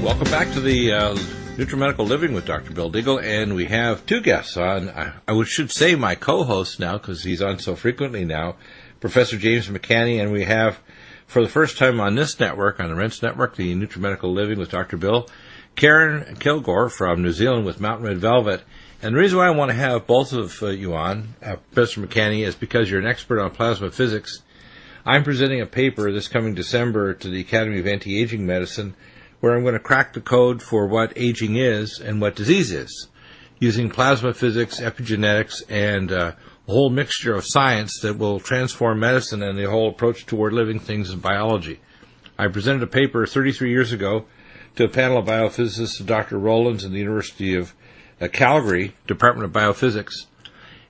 Welcome back to the NUTRIMEDICAL Living with Dr. Bill Deagle, and we have two guests on. I should say my co-host now, because he's on so frequently now, Professor James McCANNEY, and we have, for the first time on this network, on the Rense network, the NUTRIMEDICAL Living with Dr. Bill, Karen Kilgore from New Zealand with Mountain Red Velvet. And the reason why I want to have both of you on, Professor McCANNEY, is because you're an expert on plasma physics. I'm presenting a paper this coming December to the Academy of Anti-Aging Medicine, where I'm going to crack the code for what aging is and what disease is, using plasma physics, epigenetics, and a whole mixture of science that will transform medicine and the whole approach toward living things in biology. I presented a paper 33 years ago to a panel of biophysicists, Dr. Rowlands in the University of Calgary, Department of Biophysics,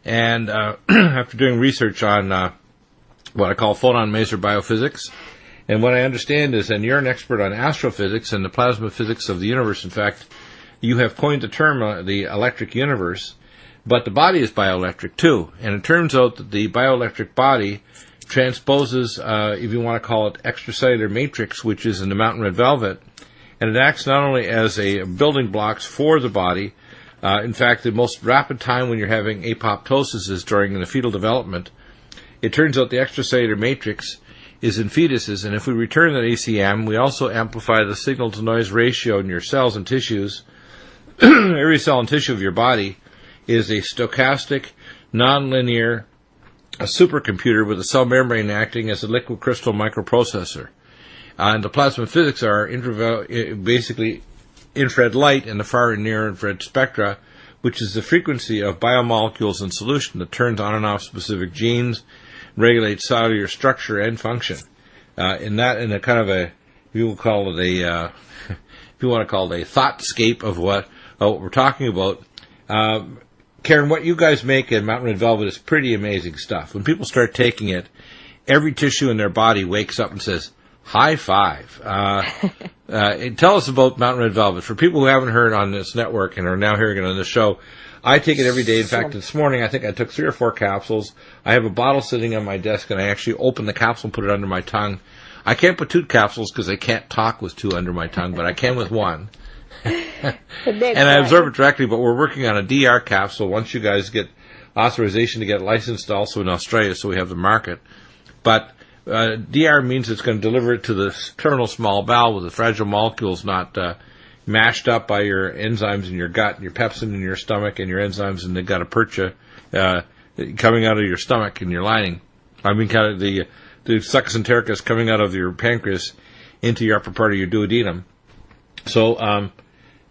and after doing research on what I call photon maser biophysics. And what I understand is, and you're an expert on astrophysics and the plasma physics of the universe. In fact, you have coined the term the electric universe, but the body is bioelectric too. And it turns out that the bioelectric body transposes, if you want to call it, extracellular matrix, which is in the mountain red velvet, and it acts not only as a building blocks for the body. In fact, the most rapid time when you're having apoptosis is during the fetal development. It turns out the extracellular matrix is in fetuses, and if we return that ACM, we also amplify the signal-to-noise ratio in your cells and tissues. Every cell and tissue of your body is a stochastic, nonlinear supercomputer with a cell membrane acting as a liquid crystal microprocessor. And the plasma physics are basically infrared light in the far and near infrared spectra, which is the frequency of biomolecules in solution that turns on and off specific genes, regulates cellular structure and function. In a kind of a, you will call it a, if you want to call it a thoughtscape of what we're talking about. Karen, what you guys make in Mountain Red Velvet is pretty amazing stuff. When people start taking it, every tissue in their body wakes up and says, high five. Tell us about Mountain Red Velvet. For people who haven't heard on this network and are now hearing it on the show, I take it every day. In fact, this morning I think I took 3 or 4 capsules. I have a bottle sitting on my desk, and I actually open the capsule and put it under my tongue. I can't put 2 capsules because I can't talk with 2 under my tongue, but I can with 1. And I absorb it directly, but we're working on a DR capsule once you guys get authorization to get licensed also in Australia, so we have the market. But DR means it's going to deliver it to the terminal small bowel with the fragile molecules not mashed up by your enzymes in your gut, your pepsin in your stomach, and your enzymes in the gutta percha coming out of your stomach and your lining. I mean, kind of the succus entericus coming out of your pancreas into your upper part of your duodenum. So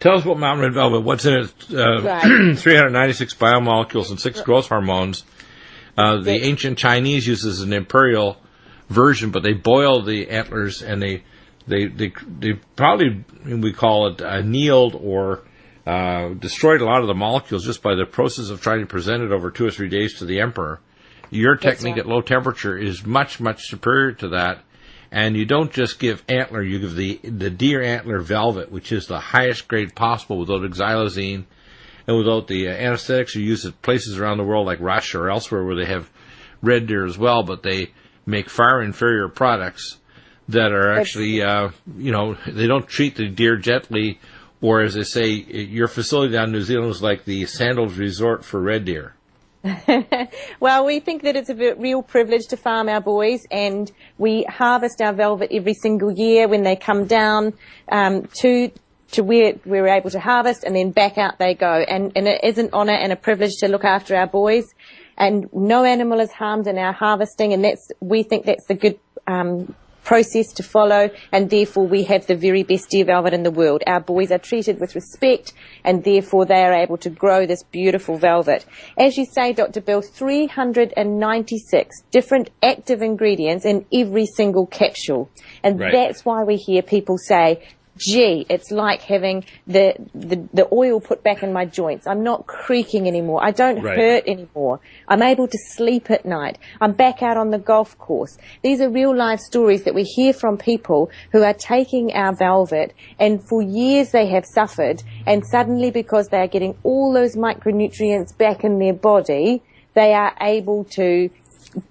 tell us about Mountain Red Velvet. What's in it? 396 biomolecules and 6 growth hormones. The ancient Chinese uses an imperial version, but they boil the antlers and they probably, we call it, annealed or destroyed a lot of the molecules just by the process of trying to present it over 2 or 3 days to the emperor. Your technique at low temperature is much, much superior to that. And you don't just give antler, you give the deer antler velvet, which is the highest grade possible without xylazine and without the anesthetics you use at places around the world like Russia or elsewhere where they have red deer as well, but they make far inferior products that are actually, they don't treat the deer gently, or as they say, your facility down in New Zealand is like the Sandals Resort for red deer. Well, we think that it's a real privilege to farm our boys, and we harvest our velvet every single year when they come down to where we're able to harvest, and then back out they go. And it is an honour and a privilege to look after our boys, and no animal is harmed in our harvesting, and we think that's a good process to follow, and therefore we have the very best deer velvet in the world. Our boys are treated with respect, and therefore they are able to grow this beautiful velvet. As you say, Dr. Bill, 396 different active ingredients in every single capsule, and that's why we hear people say, gee, it's like having the oil put back in my joints. I'm not creaking anymore. I don't hurt anymore. I'm able to sleep at night. I'm back out on the golf course. These are real life stories that we hear from people who are taking our velvet, and for years they have suffered, and suddenly, because they are getting all those micronutrients back in their body, they are able to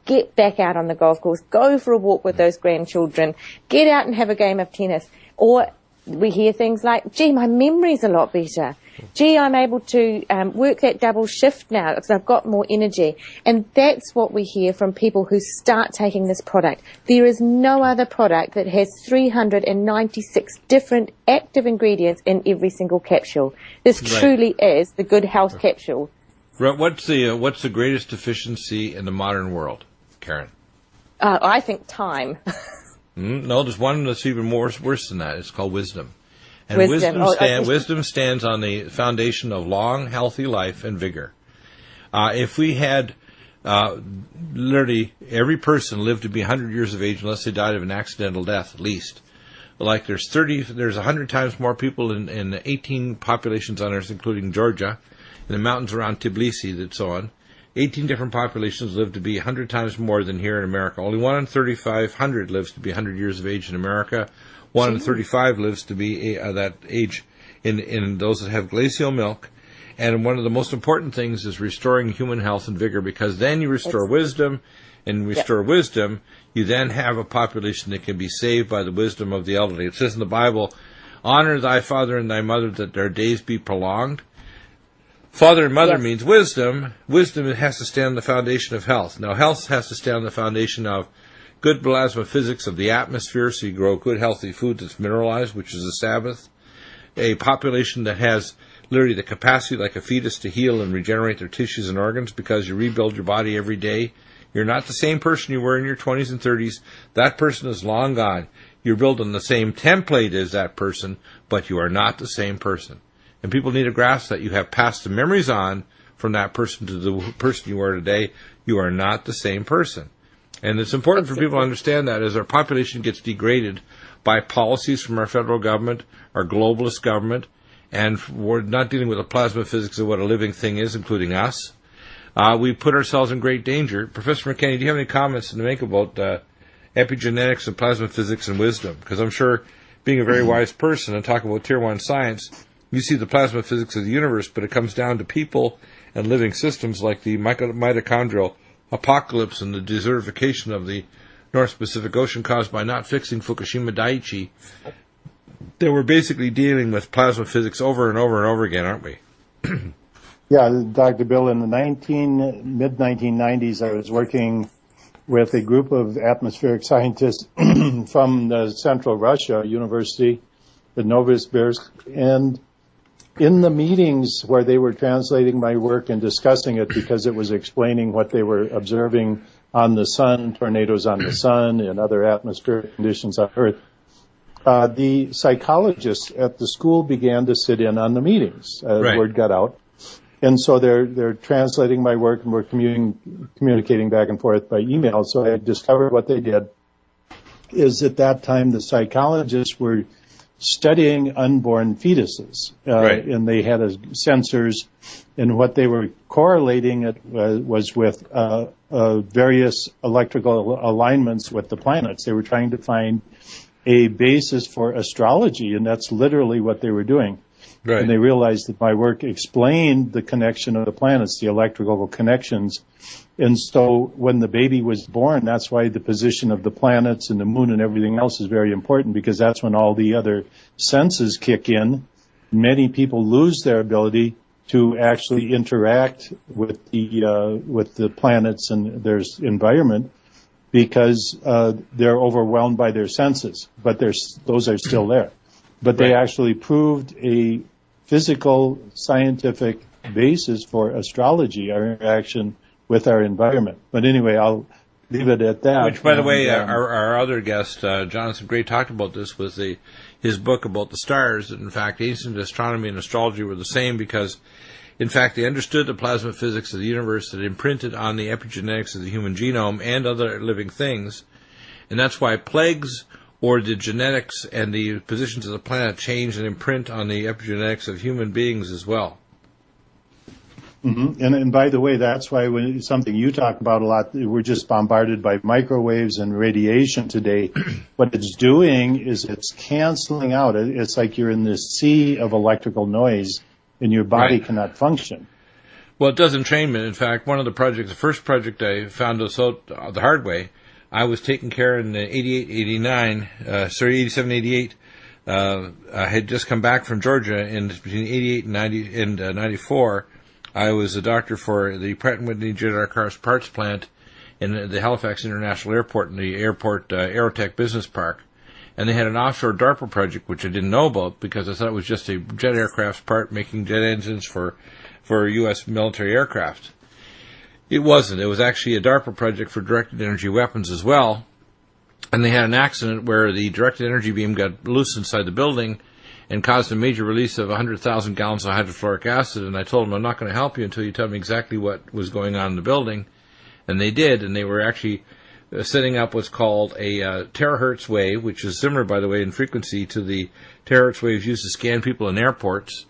get back out on the golf course, go for a walk with those grandchildren, get out and have a game of tennis, or we hear things like, gee, my memory's a lot better. Gee, I'm able to work that double shift now because I've got more energy. And that's what we hear from people who start taking this product. There is no other product that has 396 different active ingredients in every single capsule. This truly is the good health capsule. What's the greatest deficiency in the modern world, Karen? I think time. No, there's one that's even worse than that. It's called wisdom. And wisdom stands on the foundation of long, healthy life and vigor. If we had literally every person lived to be 100 years of age unless they died of an accidental death, at least. Like there's 100 times more people in 18 populations on Earth, including Georgia, in the mountains around Tbilisi, and so on. 18 different populations live to be 100 times more than here in America. Only 1 in 3,500 lives to be 100 years of age in America. 1 in 35 lives to be that age in those that have glacial milk. And one of the most important things is restoring human health and vigor, because then you restore wisdom, and restore wisdom, you then have a population that can be saved by the wisdom of the elderly. It says in the Bible, honor thy father and thy mother that their days be prolonged. Father and mother means wisdom. Wisdom has to stand on the foundation of health. Now, health has to stand on the foundation of good plasma physics of the atmosphere, so you grow good, healthy food that's mineralized, which is the Sabbath. A population that has literally the capacity, like a fetus, to heal and regenerate their tissues and organs, because you rebuild your body every day. You're not the same person you were in your 20s and 30s. That person is long gone. You're building the same template as that person, but you are not the same person. And people need to grasp that you have passed the memories on from that person to the person you are today. You are not the same person. And it's important for people to understand that as our population gets degraded by policies from our federal government, our globalist government, and we're not dealing with the plasma physics of what a living thing is, including us, we put ourselves in great danger. Professor McCANNEY, do you have any comments to make about epigenetics and plasma physics and wisdom? Because I'm sure, being a very wise person and talking about Tier 1 science, you see the plasma physics of the universe, but it comes down to people and living systems like the mitochondrial apocalypse and the desertification of the North Pacific Ocean caused by not fixing Fukushima Daiichi. They were basically dealing with plasma physics over and over and over again, aren't we? Yeah, Dr. Bill, in the mid-1990s, I was working with a group of atmospheric scientists from the Central Russia University, the Novosibirsk, and in the meetings where they were translating my work and discussing it because it was explaining what they were observing on the sun, tornadoes on the sun, and other atmospheric conditions on Earth, the psychologists at the school began to sit in on the meetings. Word got out. And so they're translating my work, and we're communicating back and forth by email. So I discovered what they did is at that time the psychologists were studying unborn fetuses, and they had sensors, and what they were correlating it was with various electrical alignments with the planets. They were trying to find a basis for astrology, and that's literally what they were doing. Right. And they realized that my work explained the connection of the planets, the electrical connections. And so when the baby was born, that's why the position of the planets and the moon and everything else is very important, because that's when all the other senses kick in. Many people lose their ability to actually interact with the planets and their environment because they're overwhelmed by their senses. But those are still there. But they actually proved a physical, scientific basis for astrology, our interaction with our environment. But anyway, I'll leave it at that. Which, by the way, our other guest, Jonathan Gray, talked about this with his book about the stars. That in fact, ancient astronomy and astrology were the same because, in fact, they understood the plasma physics of the universe that imprinted on the epigenetics of the human genome and other living things. And that's why plagues or the genetics and the positions of the planet change and imprint on the epigenetics of human beings as well. Mm-hmm. And by the way, that's why when something you talk about a lot, we're just bombarded by microwaves and radiation today. What it's doing is it's canceling out. It's like you're in this sea of electrical noise and your body cannot function. Well, it does entrainment. In fact, one of the projects, the first project I found this out the hard way, I was taking care in 87, 88, I had just come back from Georgia in between 88 and 94. I was a doctor for the Pratt & Whitney Jet Aircraft Parts Plant in the Halifax International Airport in the airport Aerotech Business Park. And they had an offshore DARPA project, which I didn't know about because I thought it was just a jet aircraft part making jet engines for U.S. military aircraft. It wasn't. It was actually a DARPA project for directed energy weapons as well. And they had an accident where the directed energy beam got loose inside the building and caused a major release of 100,000 gallons of hydrofluoric acid. And I told them, I'm not going to help you until you tell me exactly what was going on in the building. And they did, and they were actually setting up what's called a terahertz wave, which is similar, by the way, in frequency to the terahertz waves used to scan people in airports.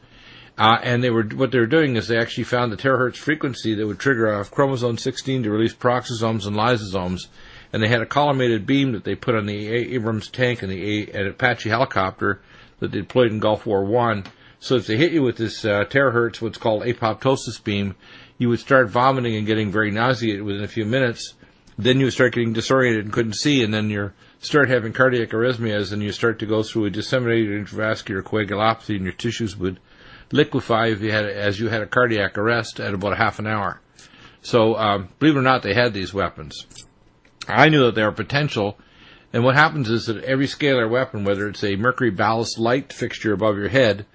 And what they were doing is they actually found the terahertz frequency that would trigger off chromosome 16 to release peroxisomes and lysosomes. And they had a collimated beam that they put on the Abrams tank and an Apache helicopter that they deployed in Gulf War I. So if they hit you with this terahertz, what's called apoptosis beam, you would start vomiting and getting very nauseated within a few minutes. Then you would start getting disoriented and couldn't see, and then you start having cardiac arrhythmias, and you start to go through a disseminated intravascular coagulopathy, and your tissues would liquefy as you had a cardiac arrest at about a half an hour. So, believe it or not, they had these weapons. I knew that they were potential, and what happens is that every scalar weapon, whether it's a mercury ballast light fixture above your head,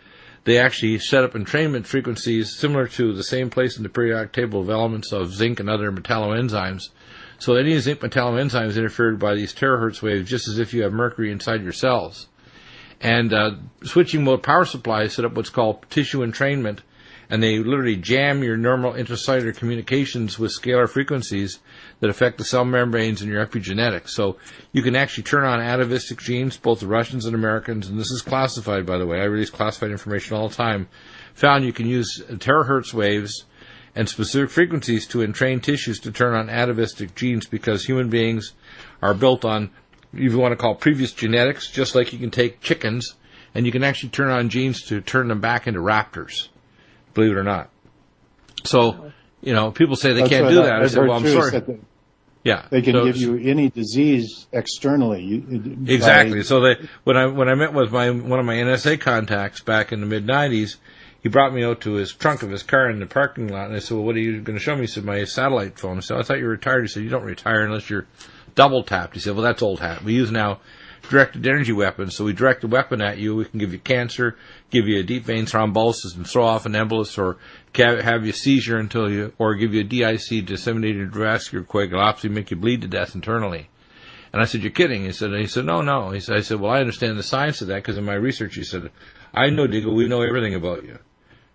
they actually set up entrainment frequencies similar to the same place in the periodic table of elements of zinc and other metalloenzymes. So any zinc metalloenzymes interfered by these terahertz waves, just as if you have mercury inside your cells. And switching mode power supplies set up what's called tissue entrainment, and they literally jam your normal intracellular communications with scalar frequencies that affect the cell membranes and your epigenetics. So you can actually turn on atavistic genes, both the Russians and Americans, and this is classified, by the way. I release classified information all the time. Found you can use terahertz waves and specific frequencies to entrain tissues to turn on atavistic genes, because human beings are built on, if you want to call it, previous genetics, just like you can take chickens, and you can actually turn on genes to turn them back into raptors, believe it or not. So, people say they can't do that. I said, well, I'm sorry. They can give you any disease externally. Exactly. So when I met with one of my NSA contacts back in the mid-'90s, he brought me out to his trunk of his car in the parking lot, and I said, well, what are you going to show me? He said, my satellite phone. I said, I thought you were retired. He said, you don't retire unless you're double tapped. He said, well, that's old hat. We use now directed energy weapons. So we direct a weapon at you. We can give you cancer, give you a deep vein thrombosis and throw off an embolus, or have you seizure or give you a DIC, disseminated intravascular coagulopathy, make you bleed to death internally. And I said, you're kidding. He said, no. I said, well, I understand the science of that because in my research, he said, I know, Deagle, we know everything about you.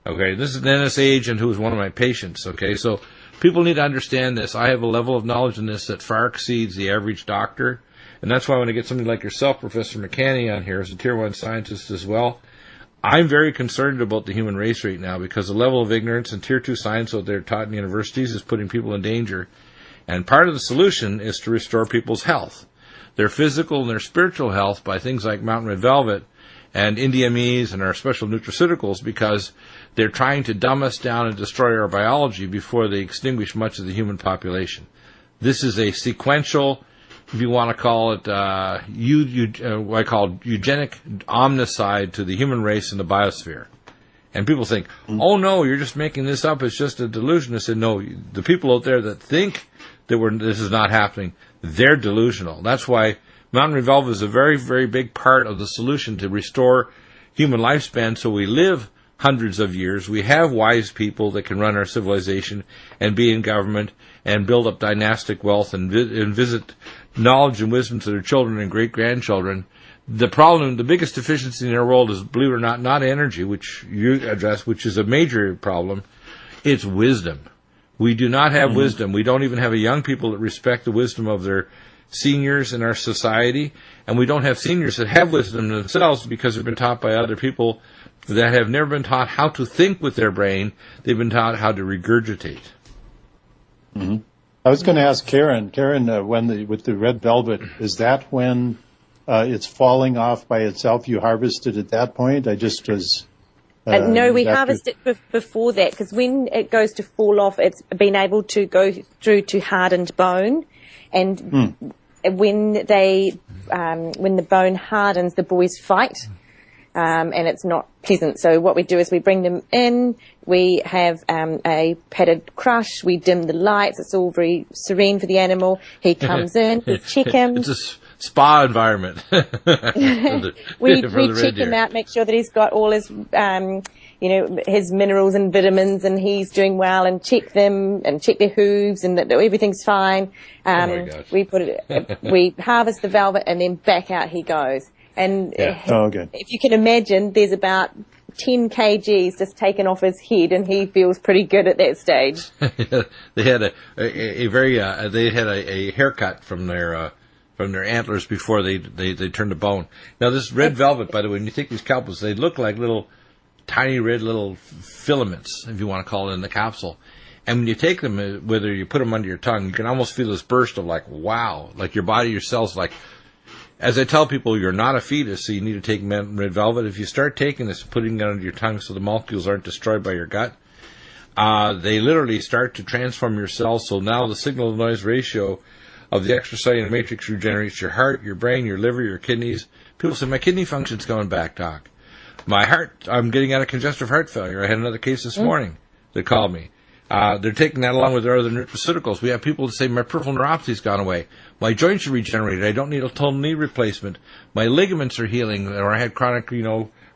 Okay, this is an NSA agent who was one of my patients, okay? So people need to understand this. I have a level of knowledge in this that far exceeds the average doctor, and that's why when I get somebody like yourself, Professor McCANNEY, on here as a Tier 1 scientist as well, I'm very concerned about the human race right now because the level of ignorance and Tier 2 science out there taught in universities is putting people in danger. And part of the solution is to restore people's health, their physical and their spiritual health, by things like Mountain Red Velvet and NDMEs and our special nutraceuticals, because they're trying to dumb us down and destroy our biology before they extinguish much of the human population. This is a sequential, if you want to call it, what I call eugenic omnicide to the human race and the biosphere. And people think, oh no, you're just making this up, it's just a delusion. I said, no, the people out there that think that this is not happening, they're delusional. That's why Mountain Red Velvet is a very, very big part of the solution to restore human lifespan so we live hundreds of years. We have wise people that can run our civilization and be in government and build up dynastic wealth and visit knowledge and wisdom to their children and great-grandchildren. The problem, the biggest deficiency in our world is, believe it or not energy, which you address, which is a major problem. It's wisdom. We do not have wisdom. We don't even have a young people that respect the wisdom of their seniors in our society, and we don't have seniors that have wisdom themselves because they've been taught by other people that have never been taught how to think with their brain. They've been taught how to regurgitate. Mm-hmm. I was going to ask Karen, with the red velvet, is that when it's falling off by itself? You harvested at that point? I just was... no, we harvest it before that, because when it goes to fall off, it's been able to go through to hardened bone, and when the bone hardens, the boys fight. and it's not pleasant. So what we do is we bring them in, we have a padded crush, we dim the lights, it's all very serene for the animal. He comes in, we check him. It's a spa environment. we check him out, make sure that he's got all his his minerals and vitamins, and he's doing well, and check them and check their hooves and that everything's fine. We harvest the velvet, and then back out he goes. And if you can imagine, there's about 10 kgs just taken off his head, and he feels pretty good at that stage. They had a haircut from their antlers before they turned to bone. Now this red velvet, by the way, when you take these capsules, they look like tiny red little filaments, if you want to call it, in the capsule. And when you take them, whether you put them under your tongue, you can almost feel this burst of like, wow, like your body, your cells, like, as I tell people, you're not a fetus, so you need to take red velvet. If you start taking this, putting it under your tongue so the molecules aren't destroyed by your gut, they literally start to transform your cells. So now the signal-to-noise ratio of the extracellular matrix regenerates your heart, your brain, your liver, your kidneys. People say, my kidney function's going back, Doc. My heart, I'm getting out of congestive heart failure. I had another case this morning that called me. They're taking that along with their other nutraceuticals. We have people that say, my peripheral neuropathy's gone away. My joints are regenerated. I don't need a total knee replacement. My ligaments are healing, or I had chronic,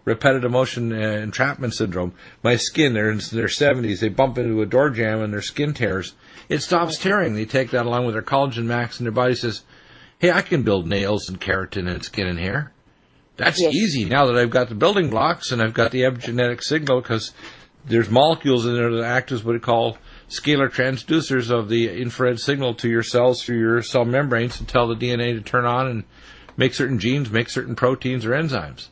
repetitive motion entrapment syndrome. My skin, they're in their 70s. They bump into a door jamb and their skin tears. It stops tearing. They take that along with their collagen max, and their body says, hey, I can build nails and keratin and skin and hair. That's easy now that I've got the building blocks and I've got the epigenetic signal, because there's molecules in there that act as what we call scalar transducers of the infrared signal to your cells through your cell membranes to tell the DNA to turn on and make certain genes, make certain proteins or enzymes.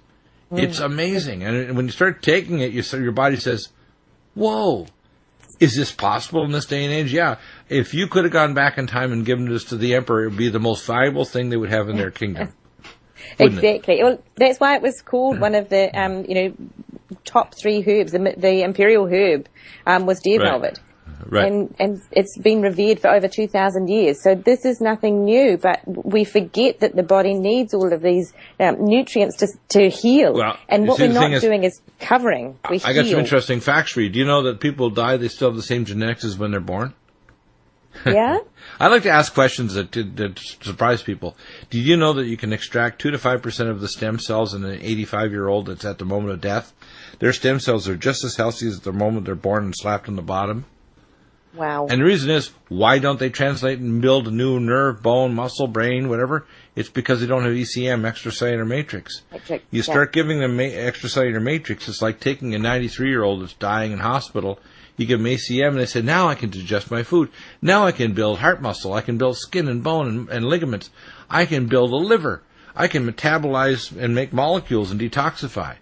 It's amazing. And when you start taking it, your body says, whoa, is this possible in this day and age? Yeah. If you could have gone back in time and given this to the emperor, it would be the most valuable thing they would have in their kingdom. Exactly. Well, that's why it was called one of the, top 3 herbs. The imperial herb was deer velvet. Right. And it's been revered for over 2,000 years. So this is nothing new, but we forget that the body needs all of these nutrients to heal. Well, and what we're not doing is covering. We I got some interesting facts for you. Do you know that people die, they still have the same genetics as when they're born? Yeah? I like to ask questions that surprise people. Do you know that you can extract 2 to 5% of the stem cells in an 85-year-old that's at the moment of death? Their stem cells are just as healthy as the moment they're born and slapped on the bottom. Wow. And the reason is, why don't they translate and build a new nerve, bone, muscle, brain, whatever? It's because they don't have ECM, extracellular matrix. You start giving them extracellular matrix, it's like taking a 93-year-old that's dying in hospital. You give them ACM, and they say, now I can digest my food. Now I can build heart muscle. I can build skin and bone and ligaments. I can build a liver. I can metabolize and make molecules and detoxify.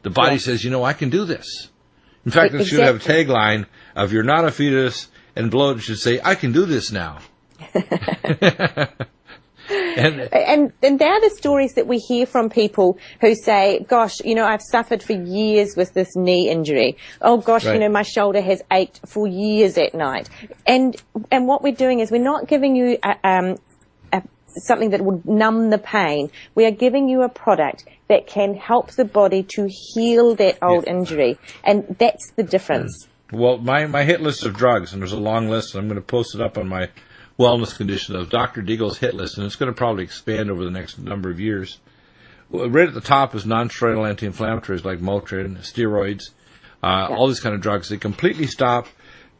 The body says, I can do this. In fact, it should have a tagline of, you're not a fetus, and below it should say, I can do this now. And they're the stories that we hear from people who say, gosh, I've suffered for years with this knee injury. Oh gosh, my shoulder has ached for years at night. And what we're doing is we're not giving you something that would numb the pain. We are giving you a product that can help the body to heal that old injury. And that's the difference. Well, my hit list of drugs, and there's a long list, and I'm going to post it up on my wellness condition of Dr. Deagle's hit list, and it's going to probably expand over the next number of years. Right at the top is non-steroidal anti-inflammatories like Motrin, steroids, all these kind of drugs. They completely stop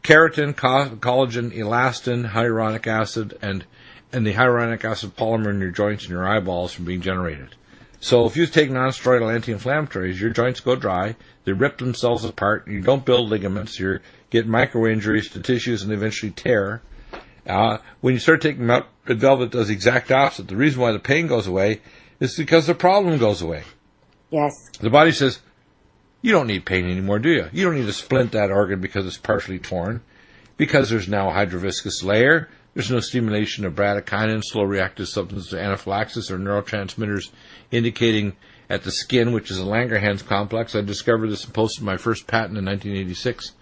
keratin, collagen, elastin, hyaluronic acid, and the hyaluronic acid polymer in your joints and your eyeballs from being generated. So if you take non-steroidal anti-inflammatories, your joints go dry, they rip themselves apart, you don't build ligaments, you get micro-injuries to tissues and eventually tear. When you start taking red velvet, does the exact opposite. The reason why the pain goes away is because the problem goes away. Yes. The body says, you don't need pain anymore, do you? You don't need to splint that organ because it's partially torn. Because there's now a hydroviscous layer, there's no stimulation of bradykinin, slow reactive substance to anaphylaxis, or neurotransmitters indicating at the skin, which is a Langerhans complex. I discovered this and posted my first patent in 1986.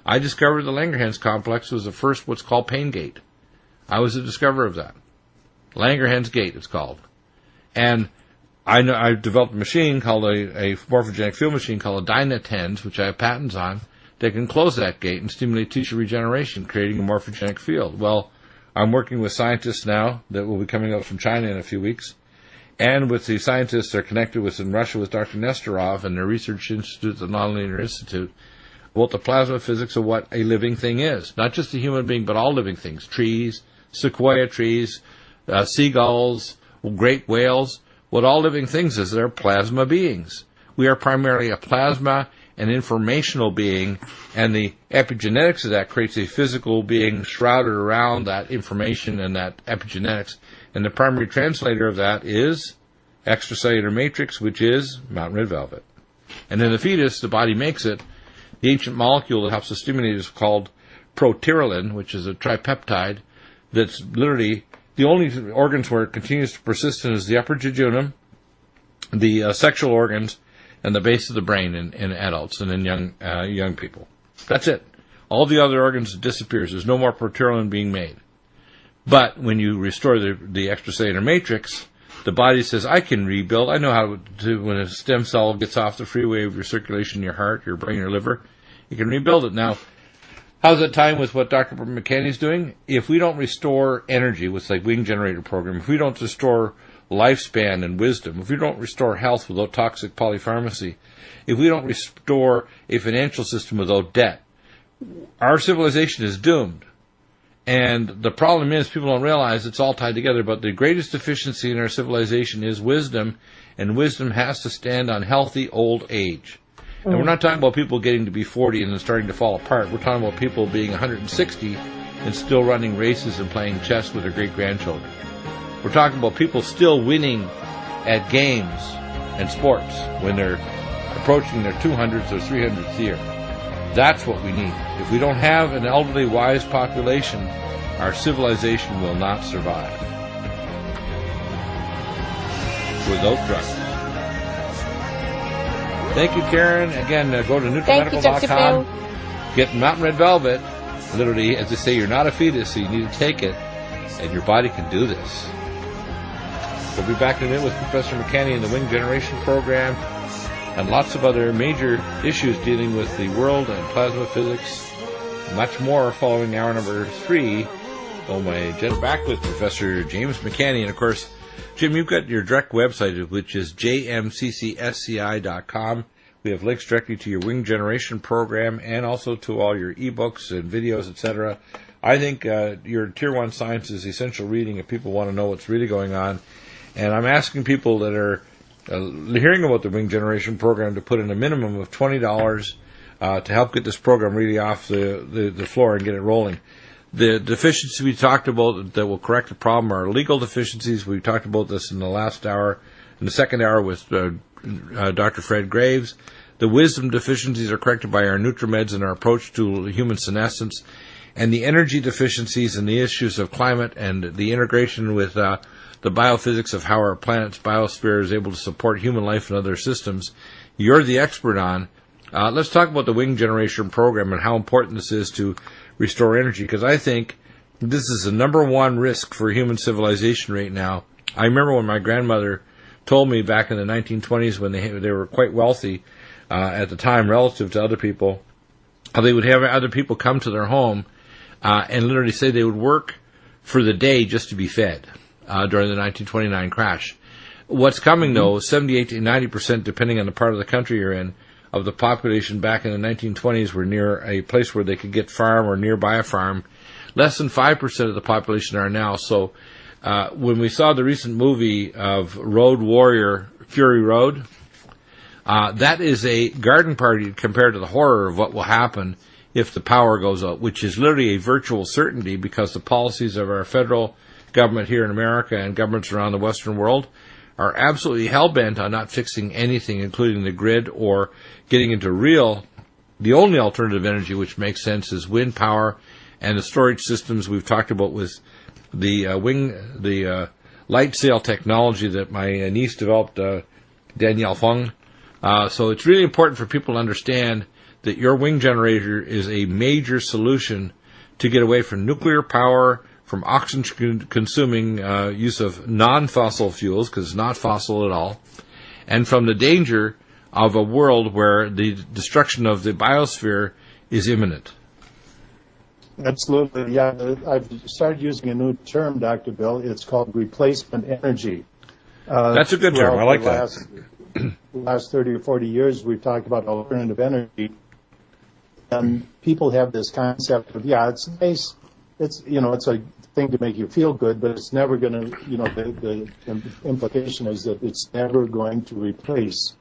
I discovered the Langerhans complex was the first what's called pain gate. I was the discoverer of that. Langerhans gate, it's called. And I've developed a machine called a morphogenic field machine called a Dynatens, which I have patents on, that can close that gate and stimulate tissue regeneration, creating a morphogenic field. Well, I'm working with scientists now that will be coming up from China in a few weeks, and with the scientists they're connected with in Russia with Dr. Nesterov and their research institute, the Nonlinear Institute, about the plasma physics of what a living thing is. Not just a human being, but all living things. Trees, sequoia trees, seagulls, great whales. What all living things is, they're plasma beings. We are primarily a plasma and informational being, and the epigenetics of that creates a physical being shrouded around that information and that epigenetics. And the primary translator of that is extracellular matrix, which is mountain red velvet. And in the fetus, the body makes it. The ancient molecule that helps to stimulate is called protirolin, which is a tripeptide that's literally the only organs where it continues to persist in is the upper jejunum, the sexual organs, and the base of the brain in adults and in young people. That's it. All the other organs disappears. There's no more protirolin being made. But when you restore the extracellular matrix, the body says, I can rebuild. I know how to, when a stem cell gets off the freeway of your circulation in your heart, your brain, your liver, you can rebuild it. Now, how's that tying with what Dr. McCANNEY's doing? If we don't restore energy with like wing generator program, if we don't restore lifespan and wisdom, if we don't restore health without toxic polypharmacy, if we don't restore a financial system without debt, our civilization is doomed. And the problem is people don't realize it's all tied together, but the greatest deficiency in our civilization is wisdom, and wisdom has to stand on healthy old age. And we're not talking about people getting to be 40 and then starting to fall apart. We're talking about people being 160 and still running races and playing chess with their great-grandchildren. We're talking about people still winning at games and sports when they're approaching their 200th or 300th year. That's what we need. If we don't have an elderly, wise population, our civilization will not survive. Without drugs. Thank you, Karen. Again, go to NUTRIMEDICAL.com. Get Mountain Red Velvet. Literally, as they say, you're not a fetus, so you need to take it, and your body can do this. We'll be back in a minute with Professor McCANNEY in the Wing Generation Program and lots of other major issues dealing with the world and plasma physics. Much more following hour number 3. Oh, my agenda. Back with Professor James McCANNEY. And, of course, Jim, you've got your direct website, which is jmccsci.com. We have links directly to your Wing Generation Program and also to all your ebooks and videos, etc. I think your Tier 1 science is essential reading if people want to know what's really going on. And I'm asking people that are hearing about the Wing Generation Program to put in a minimum of $20 to help get this program really off the floor and get it rolling. The deficiencies we talked about that will correct the problem are legal deficiencies. We talked about this in the last hour, in the second hour with Dr. Fred Graves. The wisdom deficiencies are corrected by our NutriMeds and our approach to human senescence. And the energy deficiencies and the issues of climate and the integration with the biophysics of how our planet's biosphere is able to support human life and other systems, you're the expert on. Let's talk about the Wing Generation Program and how important this is to restore energy, because I think this is the number one risk for human civilization right now. I remember when my grandmother told me back in the 1920s when they were quite wealthy at the time relative to other people, how they would have other people come to their home and literally say they would work for the day just to be fed during the 1929 crash. What's coming, though, 78 to 90%, depending on the part of the country you're in, of the population back in the 1920s were near a place where they could get farm or nearby a farm. Less than 5% of the population are now. So when we saw the recent movie of Road Warrior, Fury Road, that is a garden party compared to the horror of what will happen if the power goes out, which is literally a virtual certainty because the policies of our federal government here in America and governments around the Western world are absolutely hell-bent on not fixing anything, including the grid or getting into the only alternative energy which makes sense is wind power and the storage systems we've talked about with the light sail technology that my niece developed, Danielle Fung. So it's really important for people to understand that your wing generator is a major solution to get away from nuclear power, from oxygen-consuming use of non-fossil fuels, because it's not fossil at all, and from the danger of a world where the destruction of the biosphere is imminent. Absolutely, yeah. I've started using a new term, Dr. Bill. It's called replacement energy. That's a good term. I like that. Last 30 or 40 years, we've talked about alternative energy, and people have this concept of, yeah, it's nice. It's a thing to make you feel good, but it's never going to, the implication is that it's never going to replace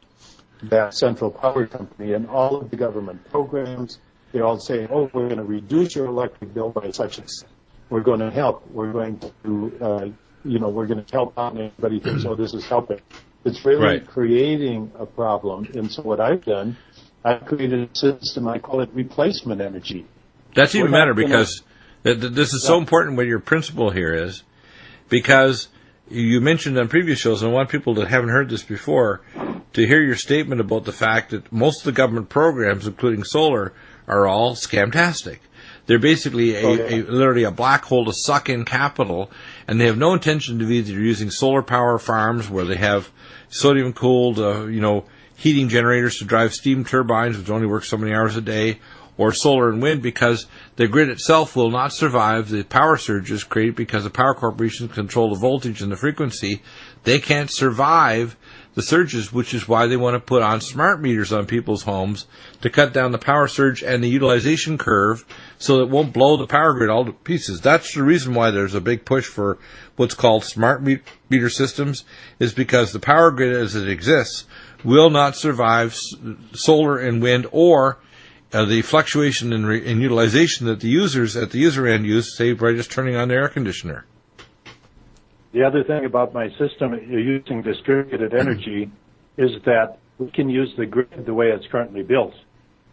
that central power company. And all of the government programs, they all say, oh, we're going to reduce your electric bill by such and such. We're going to help. We're going to, we're going to help out, and everybody thinks, oh, this is helping. It's really creating a problem. And so what I've done, I've created a system, I call it replacement energy. That's even better, because this is so important what your principle here is, because you mentioned on previous shows, and I want people that haven't heard this before to hear your statement about the fact that most of the government programs, including solar, are all scamtastic. They're basically literally a black hole to suck in capital, and they have no intention of either using solar power farms where they have sodium-cooled, heating generators to drive steam turbines, which only work so many hours a day, or solar and wind, because the grid itself will not survive the power surges created because the power corporations control the voltage and the frequency. They can't survive the surges, which is why they want to put on smart meters on people's homes to cut down the power surge and the utilization curve so it won't blow the power grid all to pieces. That's the reason why there's a big push for what's called smart meter systems, is because the power grid as it exists will not survive solar and wind, or the fluctuation in utilization that the users at the user end use, say, by just turning on their air conditioner. The other thing about my system using distributed energy is that we can use the grid the way it's currently built.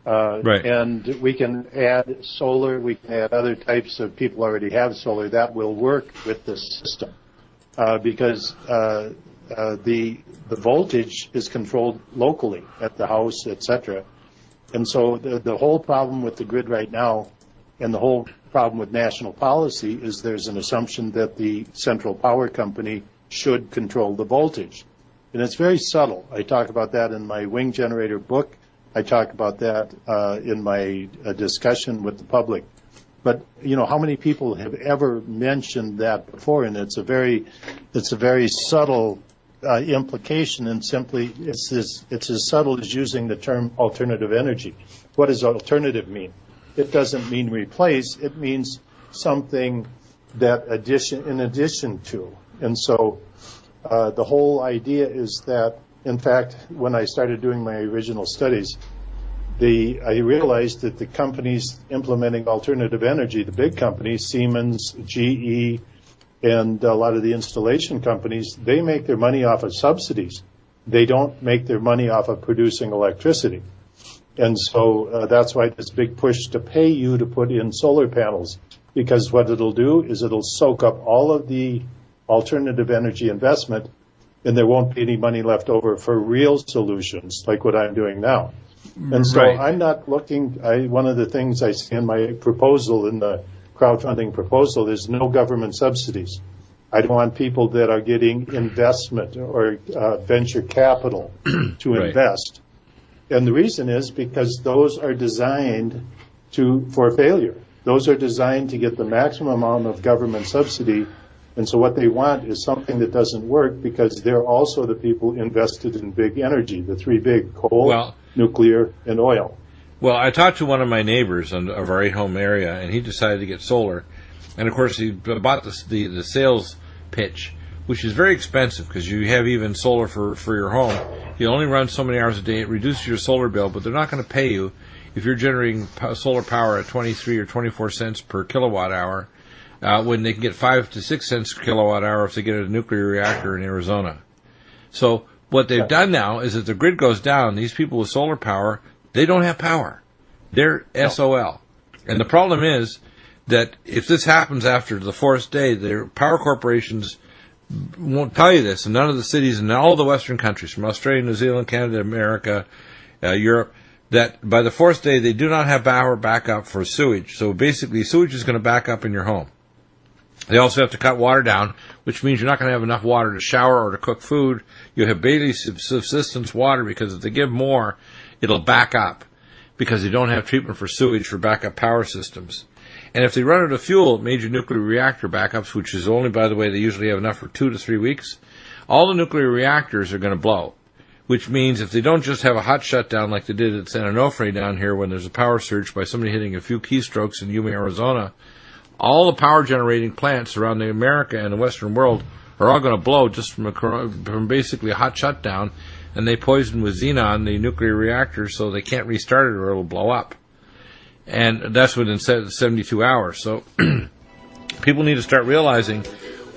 And we can add solar, we can add other types of, people already have solar, that will work with the system. Because the voltage is controlled locally at the house, etc. And so the whole problem with the grid right now, and the whole problem with national policy, is there's an assumption that the central power company should control the voltage. And it's very subtle. I talk about that in my wing generator book. I talk about that in my discussion with the public. But, how many people have ever mentioned that before? And it's a very subtle implication, and simply it's as subtle as using the term alternative energy. What does alternative mean? It doesn't mean replace. It means something that in addition to. And so the whole idea is that, in fact, when I started doing my original studies, I realized that the companies implementing alternative energy, the big companies, Siemens, GE, and a lot of the installation companies, they make their money off of subsidies. They don't make their money off of producing electricity. And so that's why this big push to pay you to put in solar panels, because what it'll do is it'll soak up all of the alternative energy investment, and there won't be any money left over for real solutions like what I'm doing now. And so I'm not looking, one of the things I see in my proposal, in the crowdfunding proposal, is no government subsidies. I don't want people that are getting investment or venture capital to invest. And the reason is because those are designed for failure. Those are designed to get the maximum amount of government subsidy. And so what they want is something that doesn't work, because they're also the people invested in big energy, the three big: coal, nuclear, and oil. Well, I talked to one of my neighbors of our 8-home area, and he decided to get solar. And, of course, he bought the sales pitch, which is very expensive, because you have even solar for your home. You only run so many hours a day. It reduces your solar bill, but they're not going to pay you if you're generating solar power at 23 or 24 cents per kilowatt hour, when they can get 5 to 6 cents per kilowatt hour if they get a nuclear reactor in Arizona. So what they've done now is that the grid goes down. These people with solar power, they don't have power. They're SOL. And the problem is that if this happens after the fourth day, their power corporations won't tell you this, and none of the cities in all the Western countries, from Australia, New Zealand, Canada, America, Europe, that by the fourth day they do not have power backup for sewage. So basically, sewage is going to back up in your home. They also have to cut water down, which means you're not going to have enough water to shower or to cook food. You have daily subsistence water because if they give more, it'll back up because they don't have treatment for sewage for backup power systems. And if they run out of fuel, major nuclear reactor backups, which is only, by the way, they usually have enough for 2 to 3 weeks, all the nuclear reactors are going to blow, which means if they don't just have a hot shutdown like they did at San Onofre down here when there's a power surge by somebody hitting a few keystrokes in Yuma, Arizona, all the power generating plants around America and the Western world are all going to blow just from basically a hot shutdown, and they poison with xenon the nuclear reactors so they can't restart it or it'll blow up. And that's within 72 hours. So people need to start realizing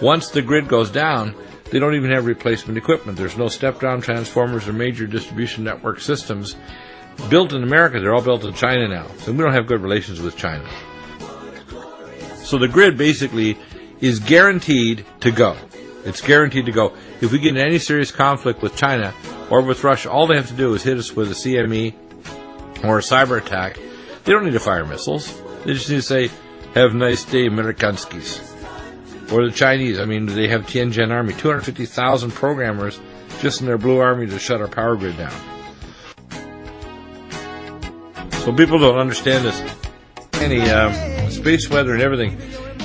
once the grid goes down, they don't even have replacement equipment. There's no step-down transformers or major distribution network systems built in America. They're all built in China now. So we don't have good relations with China. So the grid basically is guaranteed to go. It's guaranteed to go. If we get in any serious conflict with China or with Russia, all they have to do is hit us with a CME or a cyber attack. They don't need to fire missiles. They just need to say, have a nice day, Amerikanskis. Or the Chinese. I mean, they have Tianjin Army, 250,000 programmers just in their blue army to shut our power grid down. So people don't understand this. Any space weather and everything.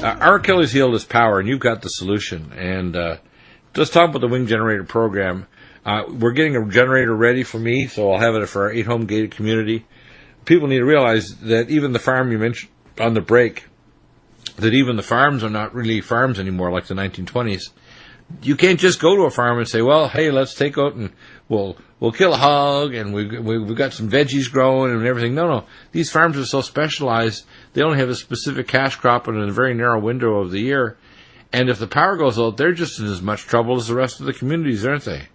Our Achilles heel is power, and you've got the solution. And let's talk about the wing generator program. We're getting a generator ready for me, so I'll have it for our 8-home gated community. People need to realize that even the farm you mentioned on the break, that even the farms are not really farms anymore like the 1920s. You can't just go to a farm and say, well, hey, let's take out and we'll kill a hog and we've got some veggies growing and everything. No. These farms are so specialized, they only have a specific cash crop in a very narrow window of the year. And if the power goes out, they're just in as much trouble as the rest of the communities, aren't they?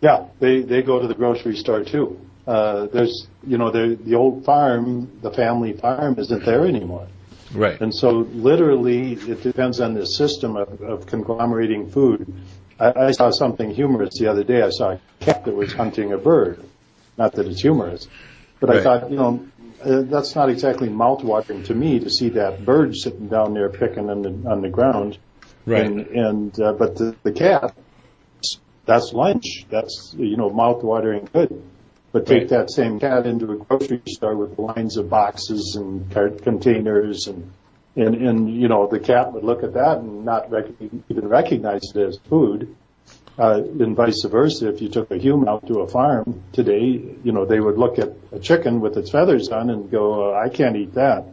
Yeah, they go to the grocery store too. There's, the old farm, the family farm isn't there anymore. Right. And so literally it depends on the system of conglomerating food. I saw something humorous the other day. I saw a cat that was hunting a bird. Not that it's humorous, but right. I thought, that's not exactly mouth-watering to me to see that bird sitting down there picking on the ground. Right. But the cat, that's lunch. That's, mouth-watering good. But take that same cat into a grocery store with lines of boxes and containers, and the cat would look at that and not even recognize it as food. And vice versa, if you took a human out to a farm today, they would look at a chicken with its feathers on and go, I can't eat that.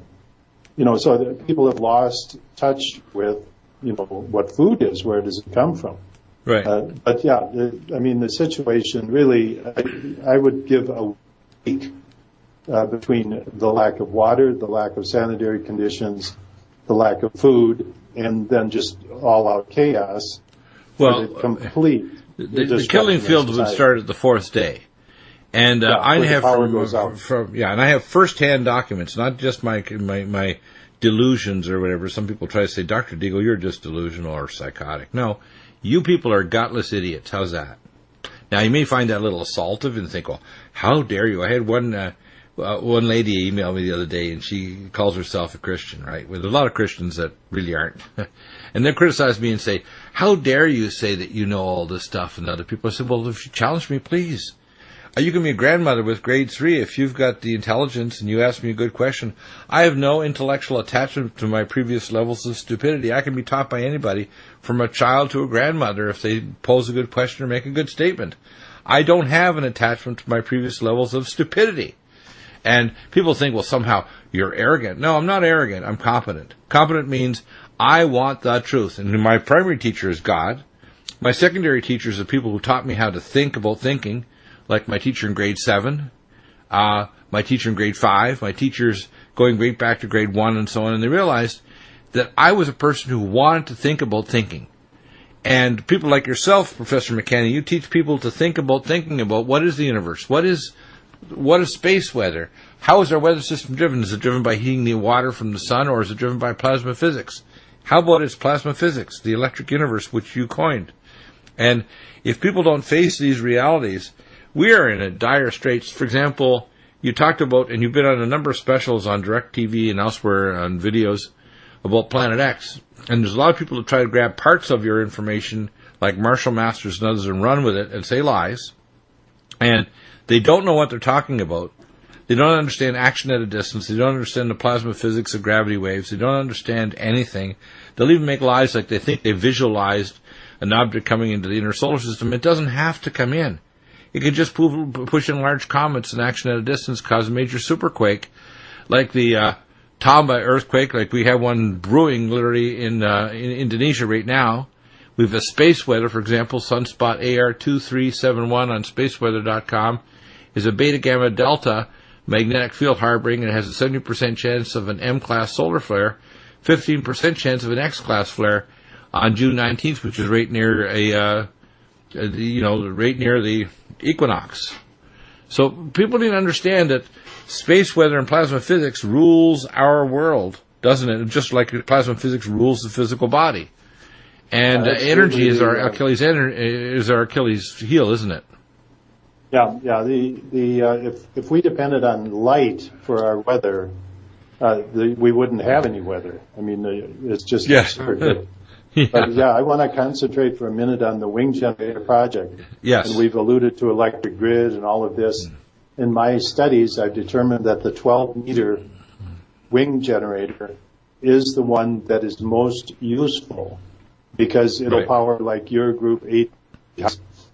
So people have lost touch with, what food is, where does it come from? Right. But yeah, the situation really, I would give a week between the lack of water, the lack of sanitary conditions, the lack of food, and then just all-out chaos. Well, complete. The killing field would start at the 4th day. And I have and I have first-hand documents, not just my delusions or whatever. Some people try to say, Dr. Deagle, you're just delusional or psychotic. No. You people are gutless idiots. How's that? Now, you may find that a little assaultive and think, well, how dare you? I had one lady email me the other day, and she calls herself a Christian, right? Well, there's a lot of Christians that really aren't. And they criticize me and say, how dare you say that you know all this stuff? And other people, I said, well, if you challenge me, please. You can be a grandmother with grade 3 if you've got the intelligence and you ask me a good question. I have no intellectual attachment to my previous levels of stupidity. I can be taught by anybody, from a child to a grandmother, if they pose a good question or make a good statement. I don't have an attachment to my previous levels of stupidity. And people think, well, somehow you're arrogant. No, I'm not arrogant. I'm competent. Competent means I want the truth. And my primary teacher is God. My secondary teachers are people who taught me how to think about thinking, like my teacher in grade 7, my teacher in grade 5, my teachers going right back to grade 1 and so on. And they realized that I was a person who wanted to think about thinking. And people like yourself, Professor McCANNEY, you teach people to think about thinking about what is the universe, what is space weather, how is our weather system driven? Is it driven by heating the water from the sun, or is it driven by plasma physics? How about its plasma physics, the electric universe, which you coined? And if people don't face these realities, we are in a dire straits. For example, you talked about, and you've been on a number of specials on DirecTV and elsewhere on videos, about Planet X. And there's a lot of people that try to grab parts of your information, like Marshall Masters and others, and run with it and say lies. And they don't know what they're talking about. They don't understand action at a distance. They don't understand the plasma physics of gravity waves. They don't understand anything. They'll even make lies like they think they visualized an object coming into the inner solar system. It doesn't have to come in. It could just push in large comets and action at a distance, cause a major superquake, like the Tamba earthquake, like we have one brewing literally in Indonesia right now. We have a space weather, for example, sunspot AR2371 on spaceweather.com is a beta gamma delta magnetic field harboring, and it has a 70% chance of an M-class solar flare, 15% chance of an X-class flare on June 19th, which is right near right near the equinox. So people need to understand that space weather and plasma physics rules our world, doesn't it? Just like plasma physics rules the physical body. And energy is our Achilles heel, isn't it? Yeah. If we depended on light for our weather, we wouldn't have any weather. I mean, it's just absurd. But I want to concentrate for a minute on the wing generator project. Yes. And we've alluded to electric grid and all of this. In my studies, I've determined that the 12-meter wing generator is the one that is most useful because it'll power, like your group, 8.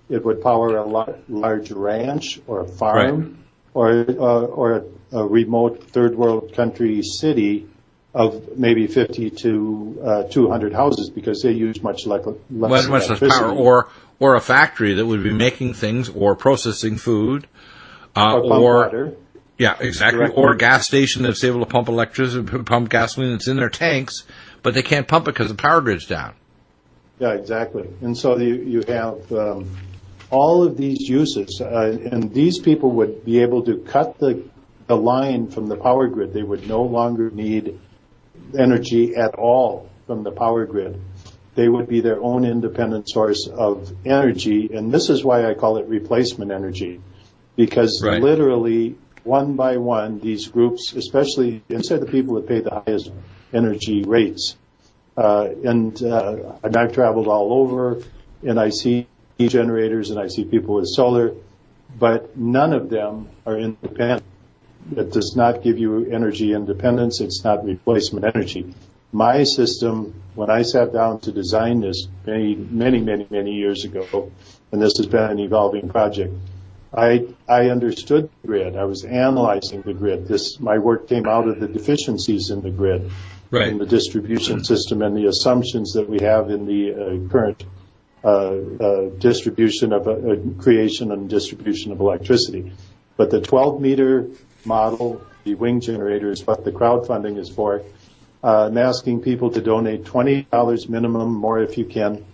It would power a large ranch or a farm or a remote third world country city of maybe 50 to 200 houses because they use much less power, or a factory that would be making things or processing food, or water. Yeah, exactly. Directly. Or a gas station that's able to pump electricity, pump gasoline that's in their tanks, but they can't pump it because the power grid's down. Yeah, exactly. And so you have all of these uses, and these people would be able to cut the line from the power grid. They would no longer need energy at all from the power grid. They would be their own independent source of energy, and this is why I call it replacement energy, because literally one by one, these groups, especially these are the people that pay the highest energy rates. And I've traveled all over, and I see generators and I see people with solar, but none of them are independent. It does not give you energy independence. It's not replacement energy. My system, when I sat down to design this many years ago, and this has been an evolving project, I understood the grid. I was analyzing the grid. My work came out of the deficiencies in the grid, in the distribution system, and the assumptions that we have in the current distribution of creation and distribution of electricity. But the 12-meter model, the wing generator, is what the crowdfunding is for. I'm asking people to donate $20 minimum, more if you can.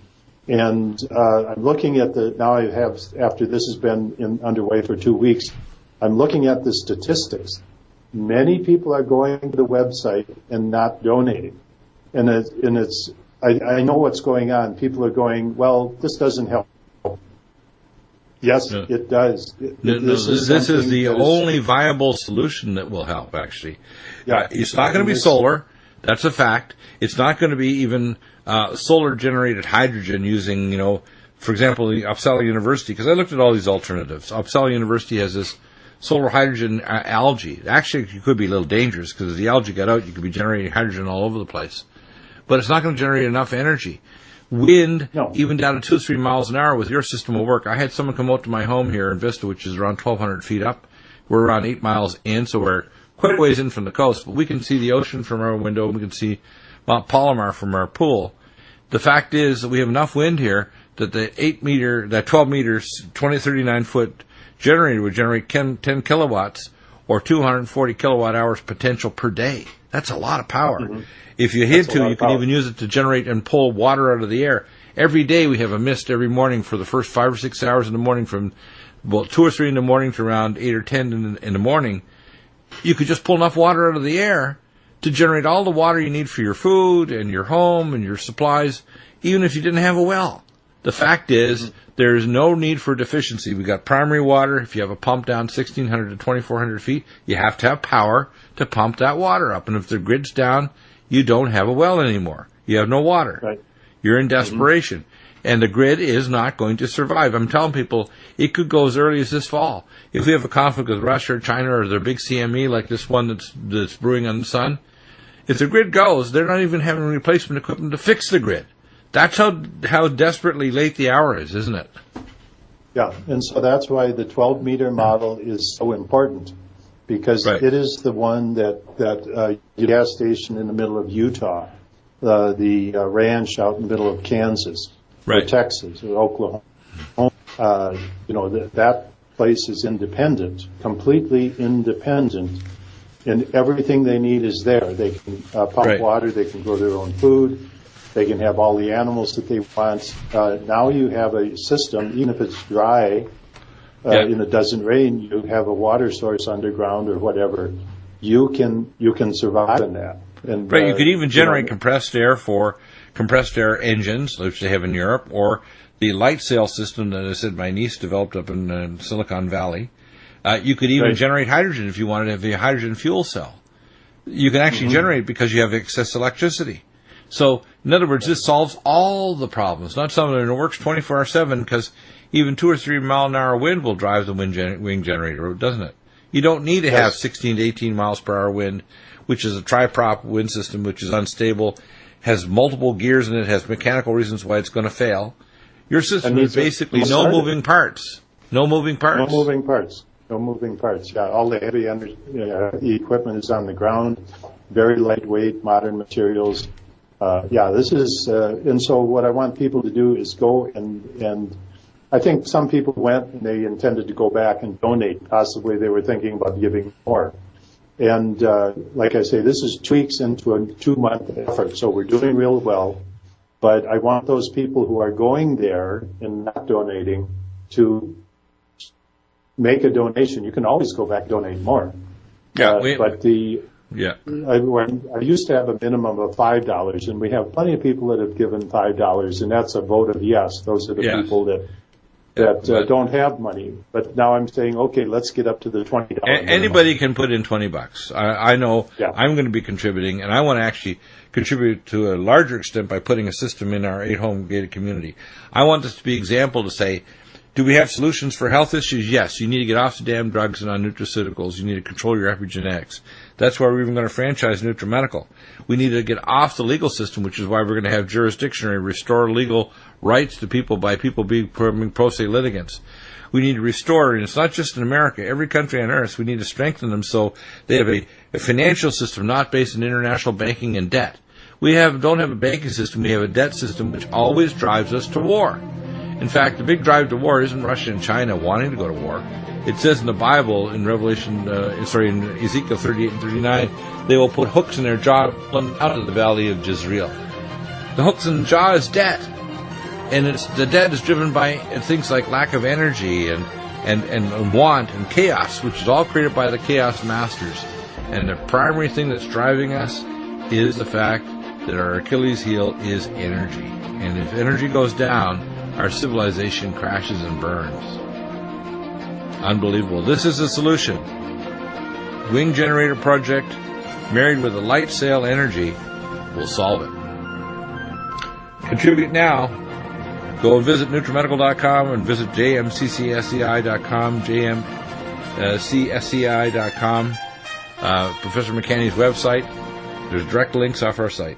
And I'm looking at after this has been underway for 2 weeks, I'm looking at the statistics. Many people are going to the website and not donating. And I know what's going on. People are going, well, this doesn't help. Yes, it does. This is the only viable solution that will help, actually. Yeah, it's not going to be solar. That's a fact. It's not going to be even solar-generated hydrogen using, for example, the Uppsala University, because I looked at all these alternatives. Uppsala University has this solar hydrogen algae. Actually, it could be a little dangerous because if the algae got out, you could be generating hydrogen all over the place. But it's not going to generate enough energy. Wind, even down to 2 or 3 miles an hour with your system will work. I had someone come out to my home here in Vista, which is around 1,200 feet up. We're around 8 miles in, so we're quite a ways in from the coast. But we can see the ocean from our window, and we can see Mount Palomar from our pool. The fact is that we have enough wind here that the 12 meters, 39-foot generator would generate 10 kilowatts or 240 kilowatt hours potential per day. That's a lot of power. Mm-hmm. If you hit to, you can even use it to generate and pull water out of the air. Every day we have a mist every morning for the first 5 or 6 hours in the morning from about 2 or 3 in the morning to around 8 or 10 in the morning. You could just pull enough water out of the air to generate all the water you need for your food and your home and your supplies, even if you didn't have a well. The fact is, there is no need for deficiency. We've got primary water. If you have a pump down 1,600 to 2,400 feet, you have to have power to pump that water up. And if the grid's down, you don't have a well anymore. You have no water. Right. You're in desperation. And the grid is not going to survive. I'm telling people it could go as early as this fall. If we have a conflict with Russia or China or their big CME like this one that's brewing on the sun, if the grid goes, they're not even having replacement equipment to fix the grid. That's how desperately late the hour is, isn't it? Yeah, and so that's why the 12-meter model is so important, because Right. it is the one that the gas station in the middle of Utah, the ranch out in the middle of Kansas, Right. or Texas, or Oklahoma, that place is independent, completely independent, and everything they need is there. They can pump Right. water, they can grow their own food, they can have all the animals that they want. Now you have a system, even if it's dry, and it doesn't rain, you have a water source underground or whatever. You can survive in that. And, Right, you could even generate compressed air for compressed air engines, which they have in Europe, or the light sail system that I said my niece developed up in Silicon Valley. You could even Right. generate hydrogen if you wanted to have a hydrogen fuel cell. You can actually generate because you have excess electricity. So, in other words, this solves all the problems, not some of them. It works 24/7 because even 2 or 3 mile an hour wind will drive the wing generator, doesn't it? You don't need to have 16 to 18 miles per hour wind, which is a tri-prop wind system, which is unstable, has multiple gears in it, has mechanical reasons why it's going to fail. Your system is basically no moving parts. No moving parts. No moving parts. No moving parts. Yeah, all the heavy equipment is on the ground, very lightweight, modern materials. This is, and so what I want people to do is go and I think some people went and they intended to go back and donate. Possibly they were thinking about giving more. And like I say, this is tweaks into a 2-month effort, so we're doing real well. But I want those people who are going there and not donating to make a donation. You can always go back and donate more. Yeah, I used to have a minimum of $5, and we have plenty of people that have given $5, and that's a vote of yes. Those are the people that don't have money. But now I'm saying, okay, let's get up to the $20. Anybody can put in $20. I know I'm going to be contributing, and I want to actually contribute to a larger extent by putting a system in our 8-home gated community. I want this to be example to say, do we have solutions for health issues? Yes. You need to get off the damn drugs and on nutraceuticals. You need to control your epigenetics. That's why we're even going to franchise NutriMedical. We need to get off the legal system, which is why we're going to have jurisdiction and restore legal rights to people by people becoming pro se litigants. We need to restore, and it's not just in America, every country on earth, we need to strengthen them so they have a financial system not based on international banking and debt. We don't have a banking system, we have a debt system which always drives us to war. In fact, the big drive to war isn't Russia and China wanting to go to war. It says in the Bible, in in Ezekiel 38 and 39, they will put hooks in their jaw out of the valley of Jezreel. The hooks in the jaw is debt. And the debt is driven by things like lack of energy and want and chaos, which is all created by the chaos masters. And the primary thing that's driving us is the fact that our Achilles heel is energy. And if energy goes down, our civilization crashes and burns. Unbelievable. This is the solution. Wing generator project married with a light sail energy will solve it. Contribute now. Go visit NutriMedical.com and visit jmccsci.com, jmcsci.com, Professor McCANNEY's website. There's direct links off our site.